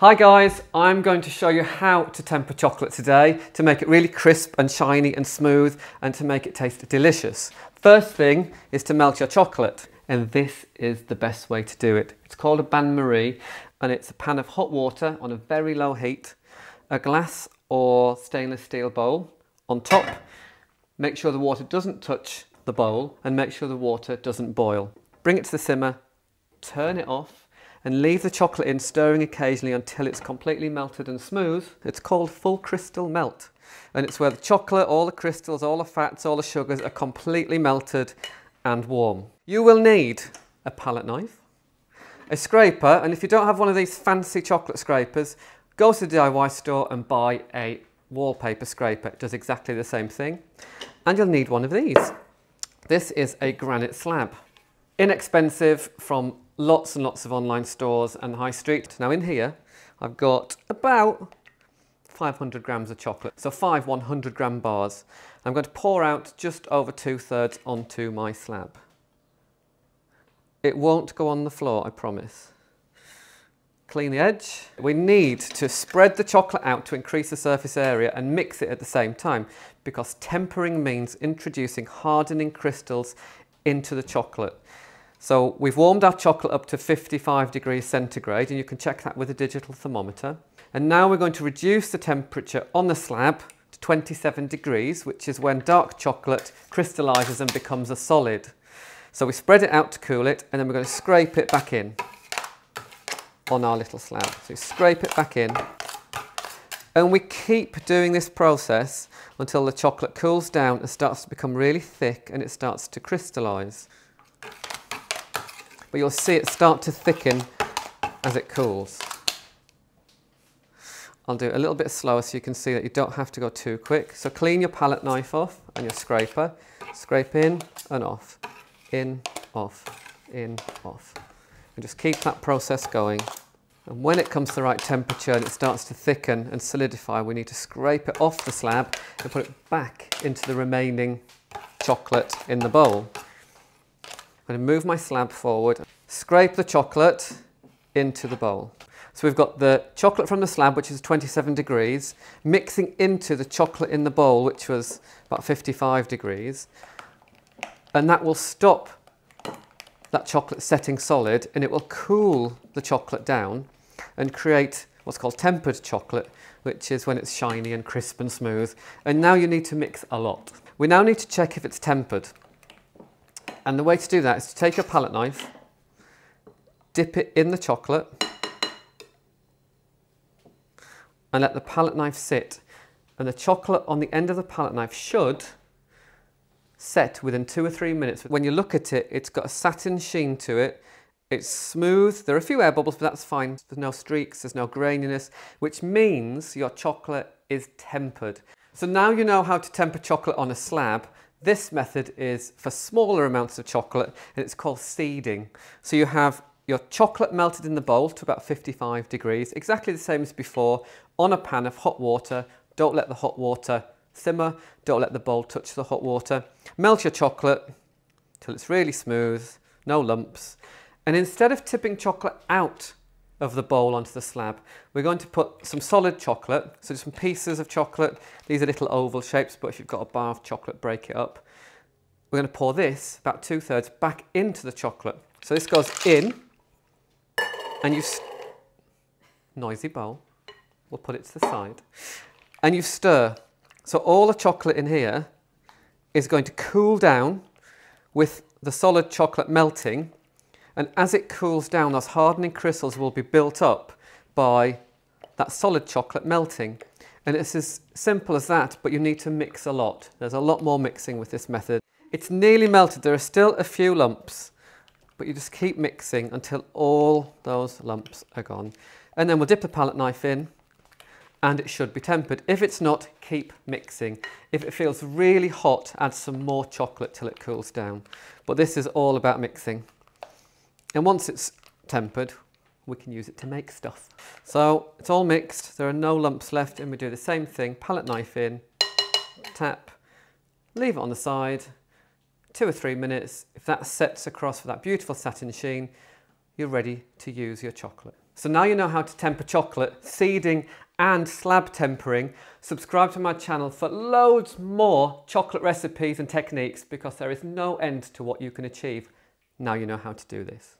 Hi guys, I'm going to show you how to temper chocolate today to make it really crisp and shiny and smooth and to make it taste delicious. First thing is to melt your chocolate, and this is the best way to do it. It's called a bain-marie and it's a pan of hot water on a very low heat, a glass or stainless steel bowl on top. Make sure the water doesn't touch the bowl and make sure the water doesn't boil. Bring it to the simmer, turn it off and leave the chocolate in, stirring occasionally until it's completely melted and smooth. It's called full crystal melt, and it's where the chocolate, all the crystals, all the fats, all the sugars are completely melted and warm. You will need a palette knife, a scraper, and if you don't have one of these fancy chocolate scrapers, go to the DIY store and buy a wallpaper scraper. It does exactly the same thing. And you'll need one of these. This is a granite slab. Inexpensive, from lots and lots of online stores and high street. Now in here, I've got about 500 grams of chocolate. So 5 100 gram bars. I'm going to pour out just over 2/3 onto my slab. It won't go on the floor, I promise. Clean the edge. We need to spread the chocolate out to increase the surface area and mix it at the same time, because tempering means introducing hardening crystals into the chocolate. So we've warmed our chocolate up to 55 degrees centigrade, and you can check that with a digital thermometer. And now we're going to reduce the temperature on the slab to 27 degrees, which is when dark chocolate crystallizes and becomes a solid. So we spread it out to cool it, and then we're going to scrape it back in on our little slab. So you scrape it back in, and we keep doing this process until the chocolate cools down and starts to become really thick and it starts to crystallize. But you'll see it start to thicken as it cools. I'll do it a little bit slower so you can see that you don't have to go too quick. So clean your palette knife off and your scraper. Scrape in and off, in, off, in, off. And just keep that process going. And when it comes to the right temperature and it starts to thicken and solidify, we need to scrape it off the slab and put it back into the remaining chocolate in the bowl. I'm going to move my slab forward, scrape the chocolate into the bowl. So we've got the chocolate from the slab, which is 27 degrees, mixing into the chocolate in the bowl, which was about 55 degrees. And that will stop that chocolate setting solid, and it will cool the chocolate down and create what's called tempered chocolate, which is when it's shiny and crisp and smooth. And now you need to mix a lot. We now need to check if it's tempered. And the way to do that is to take your palette knife, dip it in the chocolate, and let the palette knife sit. And the chocolate on the end of the palette knife should set within 2 or 3 minutes. When you look at it, it's got a satin sheen to it. It's smooth. There are a few air bubbles, but that's fine. There's no streaks, there's no graininess, which means your chocolate is tempered. So now you know how to temper chocolate on a slab. This method is for smaller amounts of chocolate, and it's called seeding. So you have your chocolate melted in the bowl to about 55 degrees, exactly the same as before, on a pan of hot water. Don't let the hot water simmer, don't let the bowl touch the hot water. Melt your chocolate till it's really smooth, no lumps. And instead of tipping chocolate out of the bowl onto the slab, we're going to put some solid chocolate, so some pieces of chocolate. These are little oval shapes, but if you've got a bar of chocolate, break it up. We're going to pour this, about 2/3, back into the chocolate. So this goes in, and you, noisy bowl, we'll put it to the side, and you stir. So all the chocolate in here is going to cool down with the solid chocolate melting, and as it cools down, those hardening crystals will be built up by that solid chocolate melting. And it's as simple as that, but you need to mix a lot. There's a lot more mixing with this method. It's nearly melted. There are still a few lumps, but you just keep mixing until all those lumps are gone. And then we'll dip the palette knife in, and it should be tempered. If it's not, keep mixing. If it feels really hot, add some more chocolate till it cools down. But this is all about mixing. And once it's tempered, we can use it to make stuff. So it's all mixed, there are no lumps left, and we do the same thing, palette knife in, tap, leave it on the side, 2 or 3 minutes. If that sets across with that beautiful satin sheen, you're ready to use your chocolate. So now you know how to temper chocolate, seeding and slab tempering. Subscribe to my channel for loads more chocolate recipes and techniques, because there is no end to what you can achieve. Now you know how to do this.